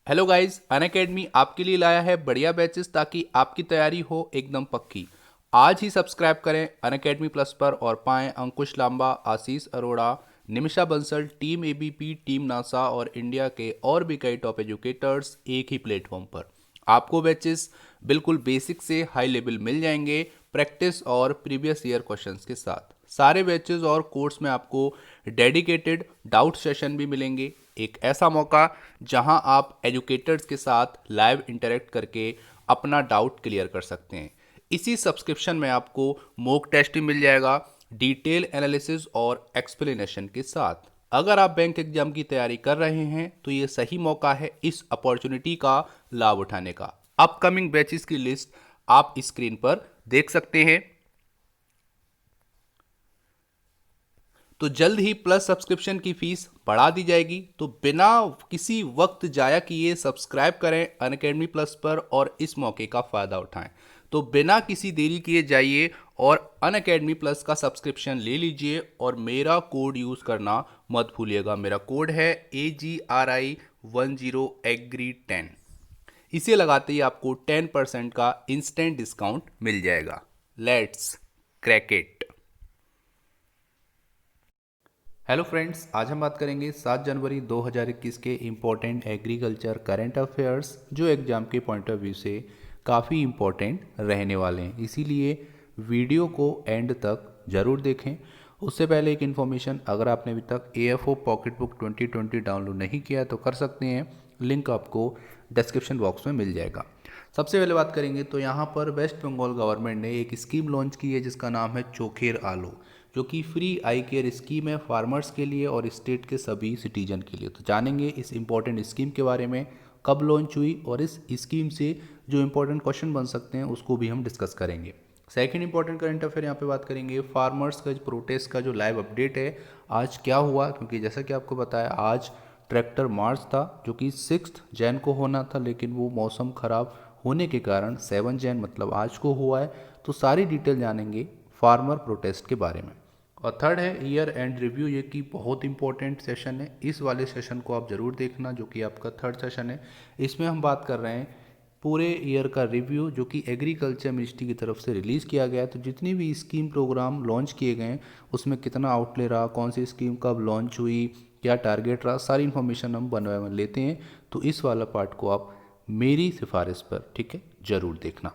Hello guys, Unacademy आपके लिए लाया है बढ़िया बैचेस ताकि आपकी तैयारी हो एकदम पक्की। आज ही सब्सक्राइब करें अनअकैडमी प्लस पर और पाएं Ankush Lamba, Ashish Arora, Nimisha Bansal, team ABP, team NASA और इंडिया के और भी कई टॉप एजुकेटर्स एक ही प्लेटफॉर्म पर। आपको बैचेस बिल्कुल बेसिक से हाई लेवल मिल जाएंगे, प्रैक्टिस और प्रीवियस ईयर क्वेश्चंस के साथ। सारे बैचेस और कोर्स में आपको डेडिकेटेड डाउट सेशन भी मिलेंगे। एक ऐसा मौका जहां आप एजुकेटर्स के साथ लाइव इंटरेक्ट करके अपना डाउट क्लियर कर सकते हैं। इसी सब्सक्रिप्शन में आपको मॉक टेस्ट भी मिल जाएगा, डिटेल एनालिसिस और एक्सप्लेनेशन के साथ। अगर आप बैंक एग्जाम की तैयारी कर रहे हैं तो ये सही मौका है इस अपॉर्चुनिटी का लाभ उठाने का। अपकमिंग बैचेस की लिस्ट आप स्क्रीन पर देख सकते हैं। तो जल्द ही प्लस सब्सक्रिप्शन की फीस बढ़ा दी जाएगी, तो बिना किसी वक्त जाया किए सब्सक्राइब करें अनअकैडमी प्लस पर और इस मौके का फ़ायदा उठाएं। तो बिना किसी देरी किए जाइए और अनअकैडमी प्लस का सब्सक्रिप्शन ले लीजिए और मेरा कोड यूज़ करना मत भूलिएगा। मेरा कोड है AGRI10 इसे लगाते ही आपको 10% का इंस्टेंट डिस्काउंट मिल जाएगा। Let's crack it. Hello friends, आज हम बात करेंगे 7 जनवरी 2021 के इम्पोर्टेंट एग्रीकल्चर करंट अफेयर्स जो एग्ज़ाम के पॉइंट ऑफ व्यू से काफ़ी इम्पोर्टेंट रहने वाले हैं। इसीलिए वीडियो को एंड तक ज़रूर देखें। उससे पहले एक इन्फॉर्मेशन, अगर आपने अभी तक AFO पॉकेट बुक 2020 डाउनलोड नहीं किया तो कर सकते हैं, लिंक आपको डिस्क्रिप्शन बॉक्स में मिल जाएगा। सबसे पहले बात करेंगे तो यहाँ पर वेस्ट बंगाल गवर्नमेंट ने एक स्कीम लॉन्च की है जिसका नाम है चोखेर आलो, जो कि फ्री आई केयर स्कीम है फार्मर्स के लिए और स्टेट के सभी सिटीजन के लिए। तो जानेंगे इस इम्पॉर्टेंट स्कीम के बारे में, कब लॉन्च हुई और इस स्कीम से जो इम्पोर्टेंट क्वेश्चन बन सकते हैं उसको भी हम डिस्कस करेंगे। सेकंड इंपॉर्टेंट करंट अफेयर यहाँ पे बात करेंगे फार्मर्स का प्रोटेस्ट का जो लाइव अपडेट है, आज क्या हुआ, क्योंकि जैसा कि आपको बताया आज ट्रैक्टर मार्च था जो कि 6 जैन को होना था, लेकिन वो मौसम ख़राब होने के कारण 7 जैन मतलब आज को हुआ है। तो सारी डिटेल जानेंगे फार्मर प्रोटेस्ट के बारे में। और थर्ड है ईयर एंड रिव्यू, ये कि बहुत इंपॉर्टेंट सेशन है। इस वाले सेशन को आप ज़रूर देखना, जो कि आपका थर्ड सेशन है। इसमें हम बात कर रहे हैं पूरे ईयर का रिव्यू जो कि एग्रीकल्चर मिनिस्ट्री की तरफ से रिलीज़ किया गया है। तो जितनी भी स्कीम प्रोग्राम लॉन्च किए गए हैं उसमें कितना आउटले रहा, कौन सी स्कीम कब लॉन्च हुई, क्या टारगेट रहा, सारी इन्फॉर्मेशन हम वन बाय वन लेते हैं। तो इस वाला पार्ट को आप मेरी सिफारिश पर, ठीक है, ज़रूर देखना।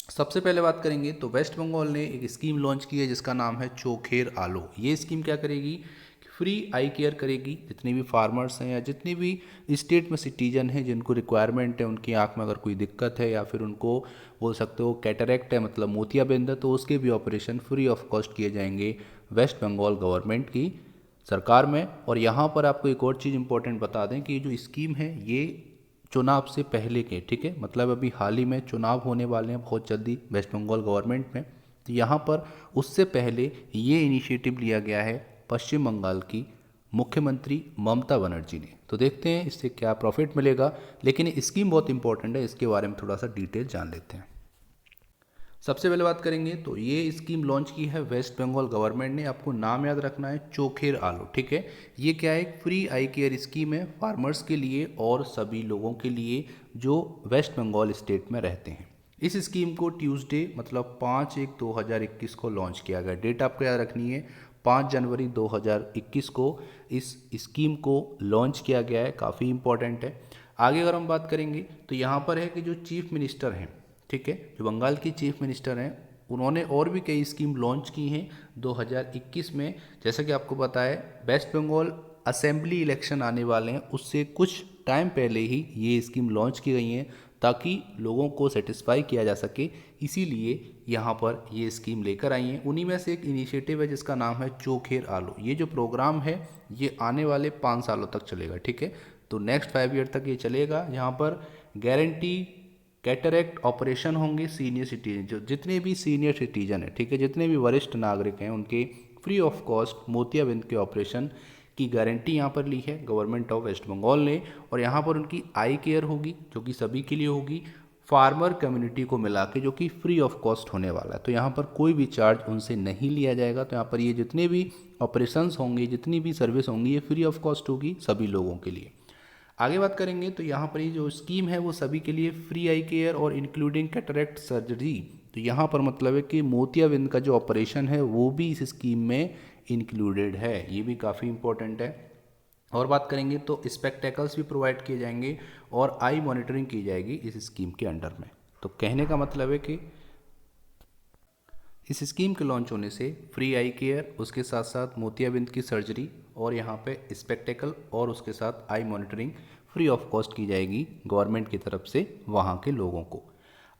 सबसे पहले बात करेंगे तो वेस्ट बंगाल ने एक स्कीम लॉन्च की है जिसका नाम है चोखेर आलो। ये स्कीम क्या करेगी, फ्री आई केयर करेगी। जितने भी फार्मर्स हैं या जितने भी स्टेट में सिटीजन हैं जिनको रिक्वायरमेंट है, उनकी आंख में अगर कोई दिक्कत है या फिर उनको बोल सकते हो कैटरेक्ट है मतलब मोतियाबिंद है, तो उसके भी ऑपरेशन फ्री ऑफ कॉस्ट किए जाएंगे वेस्ट बंगाल गवर्नमेंट की सरकार में। और यहाँ पर आपको एक और चीज़ इंपॉर्टेंट बता दें कि ये जो स्कीम है ये चुनाव से पहले के, ठीक है, मतलब अभी हाल ही में चुनाव होने वाले हैं बहुत जल्दी वेस्ट बंगाल गवर्नमेंट में। तो यहाँ पर उससे पहले ये इनिशिएटिव लिया गया है पश्चिम बंगाल की मुख्यमंत्री ममता बनर्जी ने। तो देखते हैं इससे क्या प्रॉफिट मिलेगा, लेकिन ये स्कीम बहुत इंपॉर्टेंट है, इसके बारे में थोड़ा सा डिटेल जान लेते हैं। सबसे पहले बात करेंगे तो ये स्कीम लॉन्च की है वेस्ट बंगाल गवर्नमेंट ने। आपको नाम याद रखना है चोखेर आलो, ठीक है। ये क्या है, एक फ्री आई केयर स्कीम है फार्मर्स के लिए और सभी लोगों के लिए जो वेस्ट बंगाल स्टेट में रहते हैं। इस स्कीम को ट्यूसडे मतलब 5/1/2021 को लॉन्च किया गया। डेट आपको याद रखनी है, 5 जनवरी 2021 को इस स्कीम को लॉन्च किया गया है। काफ़ी इंपॉर्टेंट है। आगे अगर हम बात करेंगे तो यहाँ पर है कि जो चीफ मिनिस्टर हैं, ठीक है, जो बंगाल की चीफ मिनिस्टर हैं, उन्होंने और भी कई स्कीम लॉन्च की हैं 2021 में। जैसा कि आपको पता है वेस्ट बंगाल असेंबली इलेक्शन आने वाले हैं, उससे कुछ टाइम पहले ही ये स्कीम लॉन्च की गई हैं ताकि लोगों को सेटिस्फाई किया जा सके। इसीलिए यहाँ पर ये स्कीम लेकर आई हैं। उन्हीं में से एक इनिशिएटिव है जिसका नाम है चोखेर आलो। ये जो प्रोग्राम है ये आने वाले 5 सालों तक चलेगा, ठीक है। तो नेक्स्ट 5 ईयर तक ये चलेगा। यहाँ पर गारंटी कैटरेक्ट ऑपरेशन होंगे सीनियर सिटीजन, जो जितने भी सीनियर सिटीजन है, ठीक है, जितने भी वरिष्ठ नागरिक हैं उनके फ्री ऑफ कॉस्ट मोतियाबिंद के ऑपरेशन की गारंटी यहाँ पर ली है गवर्नमेंट ऑफ वेस्ट बंगाल ने। और यहाँ पर उनकी आई केयर होगी जो कि सभी के लिए होगी, फार्मर कम्युनिटी को मिला के, जो कि फ्री ऑफ कॉस्ट होने वाला है। तो यहाँ पर कोई भी चार्ज उनसे नहीं लिया जाएगा। तो यहाँ पर ये जितने भी ऑपरेशंस होंगे, जितनी भी सर्विस होंगी, ये फ्री ऑफ कॉस्ट होगी सभी लोगों के लिए। आगे बात करेंगे तो यहाँ पर ये जो स्कीम है वो सभी के लिए फ्री आई केयर और इंक्लूडिंग कैटरेक्ट सर्जरी। तो यहाँ पर मतलब है कि मोतियाबिंद का जो ऑपरेशन है वो भी इस स्कीम में इंक्लूडेड है, ये भी काफ़ी इंपॉर्टेंट है। और बात करेंगे तो स्पेक्टेकल्स भी प्रोवाइड किए जाएंगे और आई मॉनिटरिंग की जाएगी इस स्कीम के अंडर में। तो कहने का मतलब है कि इस स्कीम के लॉन्च होने से फ्री आई केयर, उसके साथ साथ मोतियाबिंद की सर्जरी और यहाँ पे स्पेक्टेकल और उसके साथ आई मॉनिटरिंग फ्री ऑफ कॉस्ट की जाएगी गवर्नमेंट की तरफ से वहाँ के लोगों को।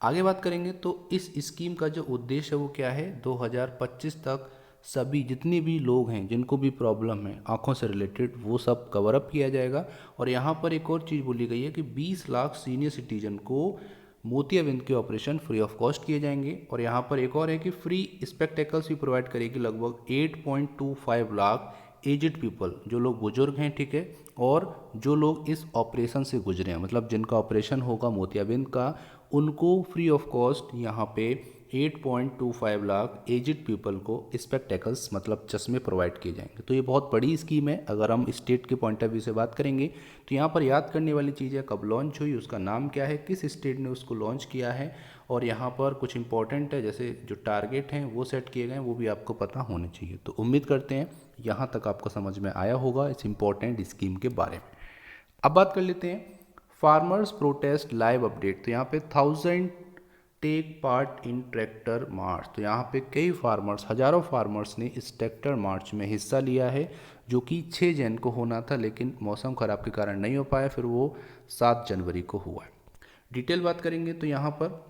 आगे बात करेंगे तो इस स्कीम का जो उद्देश्य है वो क्या है, 2025 तक सभी जितने भी लोग हैं जिनको भी प्रॉब्लम है आँखों से रिलेटेड वो सब कवर अप किया जाएगा। और यहाँ पर एक और चीज़ बोली गई है कि 20 लाख सीनियर सिटीजन को मोतियाबिंद के ऑपरेशन फ्री ऑफ कॉस्ट किए जाएंगे। और यहाँ पर एक और है कि फ्री स्पेक्टेकल्स भी प्रोवाइड करेगी लगभग 8.25 लाख एजिड पीपल, जो लोग बुजुर्ग हैं, ठीक है, और जो लोग इस ऑपरेशन से गुजरे हैं, मतलब जिनका ऑपरेशन होगा मोतियाबिंद का, उनको फ्री ऑफ कॉस्ट यहाँ पे 8.25 लाख एजिड पीपल को स्पेक्टेकल्स मतलब चश्मे प्रोवाइड किए जाएंगे। तो ये बहुत बड़ी स्कीम है। अगर हम स्टेट के पॉइंट ऑफ व्यू से बात करेंगे तो यहाँ पर याद करने वाली चीज़ है कब लॉन्च हुई, उसका नाम क्या है, किस स्टेट ने उसको लॉन्च किया है, और यहाँ पर कुछ इंपॉर्टेंट है जैसे जो टारगेट हैं वो सेट किए गए हैं वो भी आपको पता होने चाहिए। तो उम्मीद करते हैं यहाँ तक आपको समझ में आया होगा इस इम्पोर्टेंट स्कीम के बारे में। अब बात कर लेते हैं फार्मर्स प्रोटेस्ट लाइव अपडेट। तो यहाँ पे 1000 take part in tractor march. तो यहाँ पे कई फार्मर्स, हजारों फार्मर्स ने इस ट्रैक्टर मार्च में हिस्सा लिया है, जो कि 6 जन को होना था लेकिन मौसम खराब के कारण नहीं हो पाया, फिर वो 7 जनवरी को हुआ है। डिटेल बात करेंगे तो यहाँ पर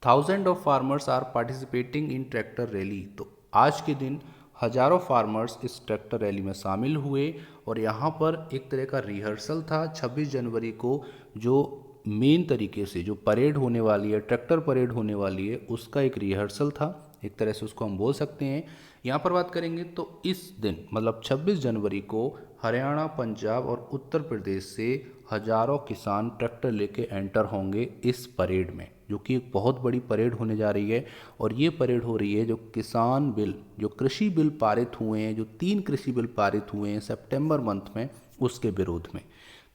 1000 of farmers are participating in tractor rally. तो आज के दिन हजारों फार्मर्स इस ट्रैक्टर रैली में शामिल हुए और यहाँ पर एक तरह का रिहर्सल था 26 जनवरी को, जो मेन तरीके से जो परेड होने वाली है, ट्रैक्टर परेड होने वाली है, उसका एक रिहर्सल था, एक तरह से उसको हम बोल सकते हैं। यहाँ पर बात करेंगे तो इस दिन मतलब 26 जनवरी को हरियाणा, पंजाब और उत्तर प्रदेश से हजारों किसान ट्रैक्टर लेके एंटर होंगे इस परेड में, जो कि एक बहुत बड़ी परेड होने जा रही है। और ये परेड हो रही है जो किसान बिल, जो कृषि बिल पारित हुए हैं, जो 3 कृषि बिल पारित हुए हैं सितंबर मंथ में, उसके विरोध में।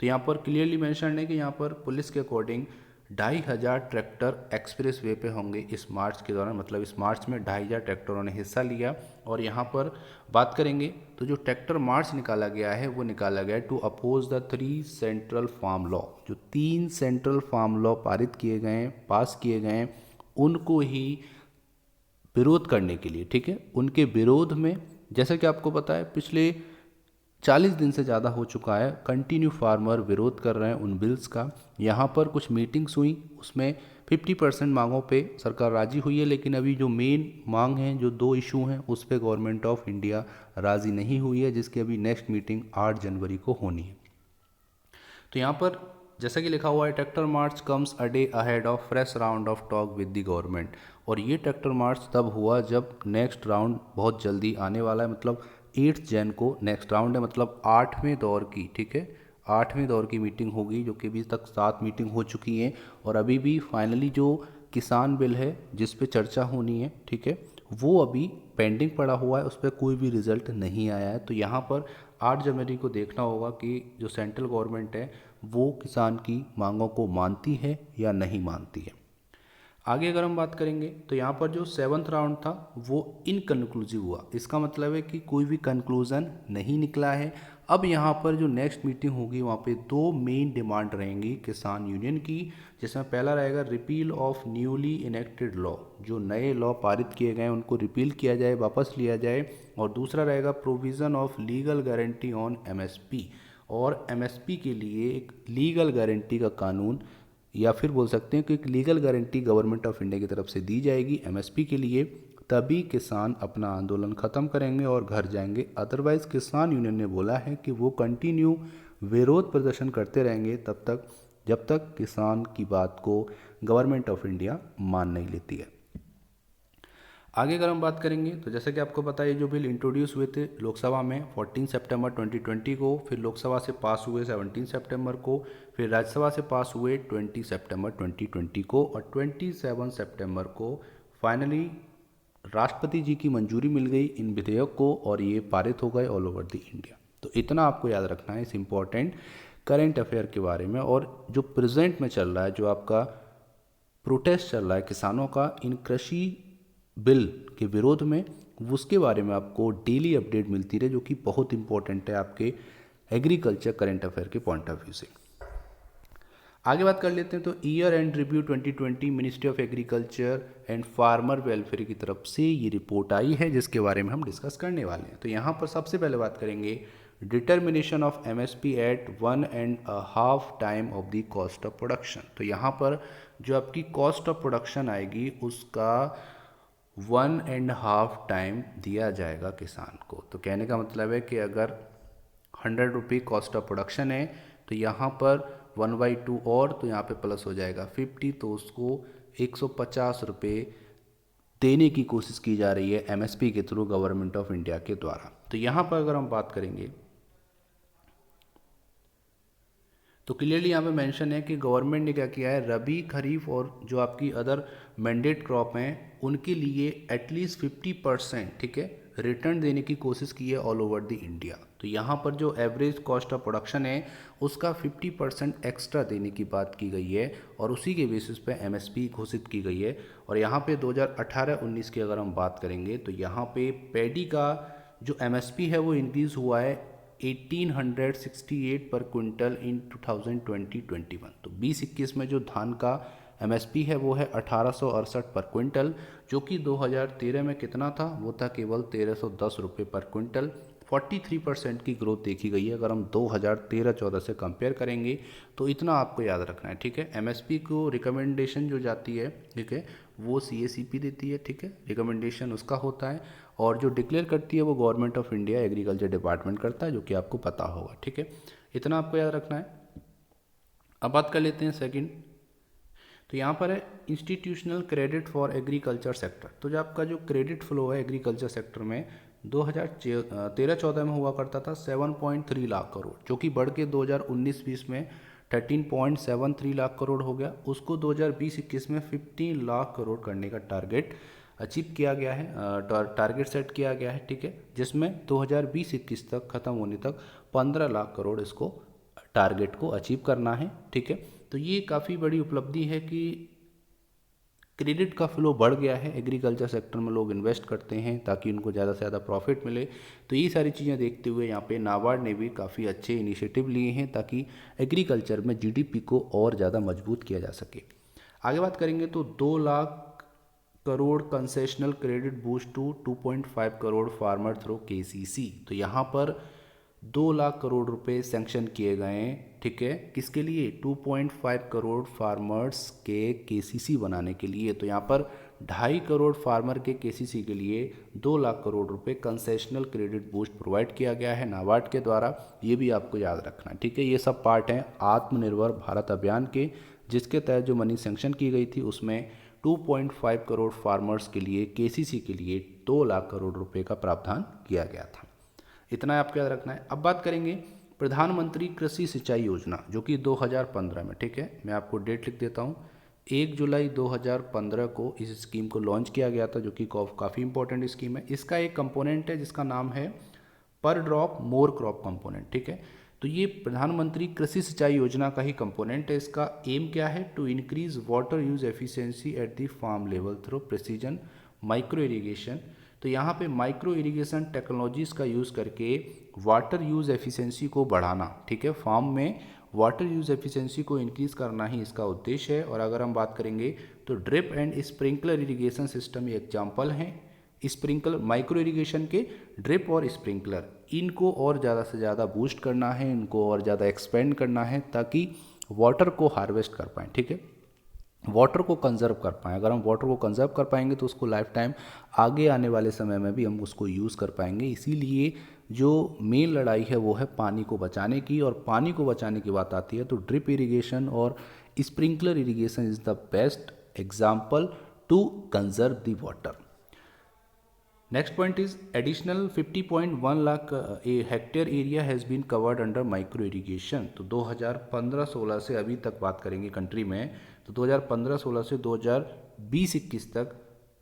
तो यहाँ पर क्लियरली मेंशन है कि यहाँ पर पुलिस के अकॉर्डिंग 2500 ट्रैक्टर एक्सप्रेस वे पे होंगे इस मार्च के दौरान, मतलब इस मार्च में 2500 ट्रैक्टरों ने हिस्सा लिया। और यहाँ पर बात करेंगे तो जो ट्रैक्टर मार्च निकाला गया है वो निकाला गया है to oppose the 3 central farm law. जो 3 सेंट्रल फार्म लॉ पारित किए गए हैं, पास किए गए हैं, उनको ही विरोध करने के लिए, ठीक है, उनके विरोध में। जैसा कि आपको पता है पिछले 40 दिन से ज़्यादा हो चुका है कंटिन्यू फार्मर विरोध कर रहे हैं उन बिल्स का। यहाँ पर कुछ मीटिंग्स हुई, उसमें 50% मांगों पे सरकार राजी हुई है, लेकिन अभी जो मेन मांग हैं, जो 2 इशू हैं, उस पर गवर्नमेंट ऑफ इंडिया राजी नहीं हुई है, जिसकी अभी नेक्स्ट मीटिंग 8 जनवरी को होनी है। तो यहाँ पर जैसा कि लिखा हुआ है, tractor march comes a day ahead of fresh round of talk with the government. और ये ट्रैक्टर मार्च तब हुआ जब नेक्स्ट राउंड बहुत जल्दी आने वाला है, मतलब 8 जन को नेक्स्ट राउंड है, मतलब 8वें दौर की, ठीक है, 8वें दौर की मीटिंग होगी, जो कि अभी तक 7 मीटिंग हो चुकी हैं। और अभी भी फाइनली जो किसान बिल है जिस पे चर्चा होनी है, ठीक है, वो अभी पेंडिंग पड़ा हुआ है, उस पर कोई भी रिजल्ट नहीं आया है। तो यहाँ पर 8 जनवरी को देखना होगा कि जो सेंट्रल गवर्नमेंट है वो किसान की मांगों को मानती है या नहीं मानती है। आगे अगर हम बात करेंगे तो यहाँ पर जो 7th राउंड था वो इनकन्क्लूसिव हुआ। इसका मतलब है कि कोई भी कंक्लूजन नहीं निकला है। अब यहाँ पर जो नेक्स्ट मीटिंग होगी वहाँ पे 2 मेन डिमांड रहेंगी किसान यूनियन की, जिसमें पहला रहेगा repeal of newly enacted law. जो नए लॉ पारित किए गए हैं उनको रिपील किया जाए, वापस लिया जाए। और दूसरा रहेगा provision of legal guarantee on MSP. और एमएसपी के लिए एक लीगल गारंटी का कानून, या फिर बोल सकते हैं कि एक legal guarantee government of India की तरफ से दी जाएगी एमएसपी के लिए, तभी किसान अपना आंदोलन ख़त्म करेंगे और घर जाएंगे। अदरवाइज़ किसान यूनियन ने बोला है कि वो कंटिन्यू विरोध प्रदर्शन करते रहेंगे तब तक जब तक किसान की बात को गवर्नमेंट ऑफ इंडिया मान नहीं लेती है। आगे अगर हम बात करेंगे तो जैसा कि आपको पता है जो बिल इंट्रोड्यूस हुए थे लोकसभा में 14 सितंबर 2020 को, फिर लोकसभा से पास हुए 17 सितंबर को, फिर राज्यसभा से पास हुए 20 सितंबर 2020 को, और 27 सितंबर को फाइनली राष्ट्रपति जी की मंजूरी मिल गई इन विधेयक को और ये पारित हो गए ऑल ओवर द इंडिया। तो इतना आपको याद रखना है इस इम्पॉर्टेंट करेंट अफेयर के बारे में, और जो प्रेजेंट में चल रहा है, जो आपका प्रोटेस्ट चल रहा है किसानों का इन कृषि बिल के विरोध में, उसके बारे में आपको डेली अपडेट मिलती रहे, जो कि बहुत इंपॉर्टेंट है आपके एग्रीकल्चर करंट अफेयर के पॉइंट ऑफ व्यू से। आगे बात कर लेते हैं तो year and review 2020 ministry of agriculture and farmer welfare की तरफ से ये रिपोर्ट आई है, जिसके बारे में हम डिस्कस करने वाले हैं। तो यहाँ पर सबसे पहले बात करेंगे determination of MSP at 1.5 time of the cost of production. तो यहाँ पर जो आपकी कॉस्ट ऑफ प्रोडक्शन आएगी उसका 1.5 टाइम दिया जाएगा किसान को। तो कहने का मतलब है कि अगर 100 रुपये कॉस्ट ऑफ प्रोडक्शन है तो यहाँ पर 1/2 और, तो यहाँ पे प्लस हो जाएगा 50, तो उसको 150 रुपये देने की कोशिश की जा रही है एमएसपी के थ्रू गवर्नमेंट ऑफ इंडिया के द्वारा। तो यहाँ पर अगर हम बात करेंगे तो क्लियरली यहाँ पे मेंशन है कि गवर्नमेंट ने क्या किया है, रबी, खरीफ और जो आपकी अदर मैंडेट क्रॉप हैं उनके लिए एटलीस्ट 50%, ठीक है, रिटर्न देने की कोशिश की है ऑल ओवर द इंडिया। तो यहाँ पर जो एवरेज कॉस्ट ऑफ प्रोडक्शन है उसका 50% एक्स्ट्रा देने की बात की गई है, और उसी के बेसिस पे एमएसपी घोषित की गई है। और यहाँ पे 2018-19 की अगर हम बात करेंगे तो यहाँ पे पैडी का जो एमएसपी है वो इंक्रीज़ हुआ है 1868 पर क्विंटल इन 2020-21। तो 20-21 में जो धान का एमएसपी है वो है 1868 पर क्विंटल, जो कि 2013 में कितना था, वो था केवल 1310 रुपये पर क्विंटल। 43% की ग्रोथ देखी गई है अगर हम 2013-14 से कंपेयर करेंगे। तो इतना आपको याद रखना है, ठीक है। एमएसपी को रिकमेंडेशन जो जाती है, ठीक है, वो सीएसीपी देती है, ठीक है, रिकमेंडेशन उसका होता है, और जो डिक्लेयर करती है वो government of India agriculture department करता है, जो कि आपको पता होगा, ठीक है। इतना आपको याद रखना है। अब बात कर लेते हैं सेकंड। तो यहाँ पर है institutional credit for agriculture sector. तो जो आपका जो क्रेडिट फ्लो है एग्रीकल्चर सेक्टर में 2013-14 में हुआ करता था 7.3 लाख करोड़, जो कि बढ़ के 2019-20 में 13.73 लाख करोड़ हो गया। उसको 2020-21 में 15 लाख करोड़ करने का टारगेट अचीव किया गया है, टारगेट सेट किया गया है, ठीक है, जिसमें 2020-21 तक ख़त्म होने तक 15 लाख करोड़ इसको टारगेट को अचीव करना है, ठीक है। तो ये काफ़ी बड़ी उपलब्धि है कि क्रेडिट का फ्लो बढ़ गया है, एग्रीकल्चर सेक्टर में लोग इन्वेस्ट करते हैं ताकि उनको ज़्यादा से ज़्यादा प्रॉफिट मिले। तो ये सारी चीज़ें देखते हुए यहाँ पे नाबार्ड ने भी काफ़ी अच्छे इनिशिएटिव लिए हैं ताकि एग्रीकल्चर में जीडीपी को और ज़्यादा मजबूत किया जा सके। आगे बात करेंगे तो 2 lakh crore concessional credit boost to 2.5 crore farmer through KCC. तो यहाँ पर 2 लाख करोड़ रुपए सैंक्शन किए गए हैं, ठीक है, किसके लिए, 2.5 करोड़ फार्मर्स के केसीसी बनाने के लिए। तो यहाँ पर 2.5 करोड़ फार्मर के केसीसी के लिए 2 लाख करोड़ रुपए कंसेशनल क्रेडिट बूस्ट प्रोवाइड किया गया है नाबार्ड के द्वारा। ये भी आपको याद रखना है, ठीक है। ये सब पार्ट हैं आत्मनिर्भर भारत अभियान के, जिसके तहत जो मनी सैंक्शन की गई थी उसमें 2.5 करोड़ फार्मर्स के लिए केसीसी के लिए 2 लाख करोड़ रुपए का प्रावधान किया गया था। इतना आपको याद रखना है। अब बात करेंगे प्रधानमंत्री कृषि सिंचाई योजना, जो कि 2015 में, ठीक है, मैं आपको डेट लिख देता हूँ, 1 जुलाई 2015 को इस स्कीम को लॉन्च किया गया था, जो कि काफ़ी इंपॉर्टेंट स्कीम है। इसका एक कंपोनेंट है जिसका नाम है पर ड्रॉप मोर क्रॉप कंपोनेंट, ठीक है। तो ये प्रधानमंत्री कृषि सिंचाई योजना का ही कंपोनेंट है। इसका एम क्या है, to increase water use efficiency at the farm level through precision micro irrigation. तो यहाँ पे माइक्रो इरीगेशन टेक्नोलॉजीज़ का यूज़ करके वाटर यूज़ एफिशिएंसी को बढ़ाना, ठीक है, फार्म में वाटर यूज़ एफिशिएंसी को इंक्रीज़ करना ही इसका उद्देश्य है। और अगर हम बात करेंगे तो drip and sprinkler irrigation system ये एग्जाम्पल हैं, स्प्रिंकलर माइक्रो इरीगेशन के, ड्रिप और स्प्रिंकलर, इनको और ज़्यादा से ज़्यादा बूस्ट करना है, इनको और ज़्यादा एक्सपेंड करना है ताकि वाटर को हार्वेस्ट कर पाएँ, ठीक है, वाटर को कंजर्व कर पाएँ। अगर हम वाटर को कंजर्व कर पाएंगे तो उसको लाइफ टाइम आगे आने वाले समय में भी हम उसको यूज़ कर पाएंगे। इसीलिए जो मेन लड़ाई है वो है पानी को बचाने की, और पानी को बचाने की बात आती है तो ड्रिप इरिगेशन और sprinkler irrigation is the best example to conserve the water. Next point is additional 50.1 lakh hectare area has been covered under micro irrigation. तो 2015-16 से अभी तक बात करेंगे कंट्री में, तो 2015-16 से 2020-21 तक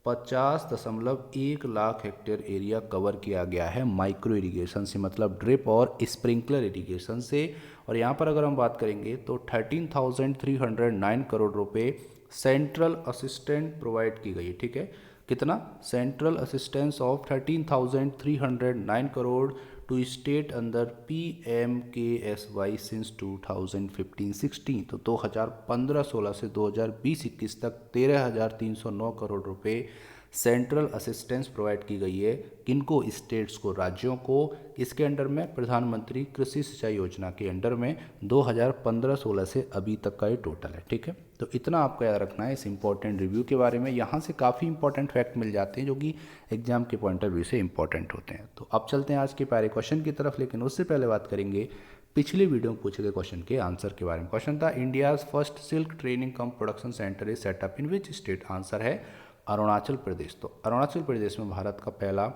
50.1 लाख हेक्टेयर एरिया कवर किया गया है माइक्रो इरिगेशन से, मतलब ड्रिप और स्प्रिंकलर इरिगेशन से। और यहाँ पर अगर हम बात करेंगे तो 13,309 करोड़ रुपए सेंट्रल असिस्टेंट प्रोवाइड की गई है। ठीक है, कितना? Central assistance of 13,309 crore to state under PMKSY since 2015-16। तो 2015-16 से 2020-21 तक 13,309 करोड़ रुपए सेंट्रल असिस्टेंस प्रोवाइड की गई है। किनको? स्टेट्स को, राज्यों को। इसके अंडर में प्रधानमंत्री कृषि सिंचाई योजना के अंडर में 2015-16 से अभी तक का ये टोटल है। ठीक है, तो इतना आपको याद रखना है इस इंपॉर्टेंट रिव्यू के बारे में। यहाँ से काफ़ी इंपॉर्टेंट फैक्ट मिल जाते हैं जो कि एग्जाम के पॉइंट ऑफ व्यू से इंपॉर्टेंट होते हैं। तो अब चलते हैं आज के प्यारे क्वेश्चन की तरफ, लेकिन उससे पहले बात करेंगे पिछले वीडियो में पूछे गए क्वेश्चन के आंसर के बारे में। क्वेश्चन था India's first silk training come production centre is setup in which state? Answer है अरुणाचल प्रदेश। तो अरुणाचल प्रदेश में भारत का पहला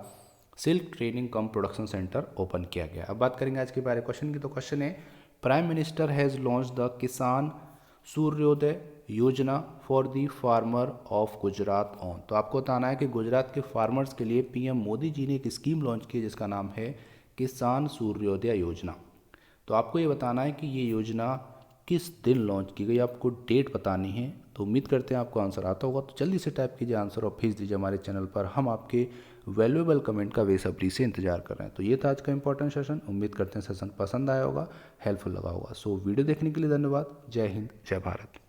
सिल्क ट्रेनिंग कम प्रोडक्शन सेंटर ओपन किया गया। अब बात करेंगे आज के प्यारे क्वेश्चन की। तो क्वेश्चन है prime minister has launch the किसान सूर्योदय योजना for the farmer of Gujarat on. तो आपको बताना है कि गुजरात के फार्मर्स के लिए पीएम मोदी जी ने एक स्कीम लॉन्च की जिसका नाम है किसान सूर्योदय योजना। तो आपको ये बताना है कि ये योजना किस दिन लॉन्च की गई, आपको डेट बतानी है। तो उम्मीद करते हैं आपको आंसर आता होगा। तो जल्दी से टाइप कीजिए आंसर और भेज दीजिए हमारे चैनल पर। हम आपके वैल्यूएबल कमेंट का बेसब्री से इंतजार कर रहे हैं। तो ये था आज का इंपॉर्टेंट सेशन। उम्मीद करते हैं सेशन पसंद आया होगा, हेल्पफुल लगा होगा। सो वीडियो देखने के लिए धन्यवाद। जय हिंद, जय भारत।